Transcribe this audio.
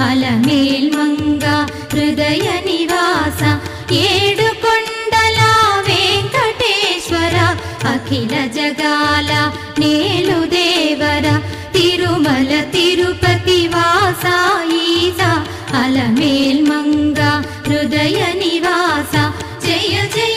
అలమేల్మంగ హృదయ నివాస ఏడుకొండల వెంకటేశ్వర అఖిల జగాల నేలు దేవర తిరుమల తిరుపతి వాస ఈస అలమేల్మంగ హృదయ నివాస జయ జయ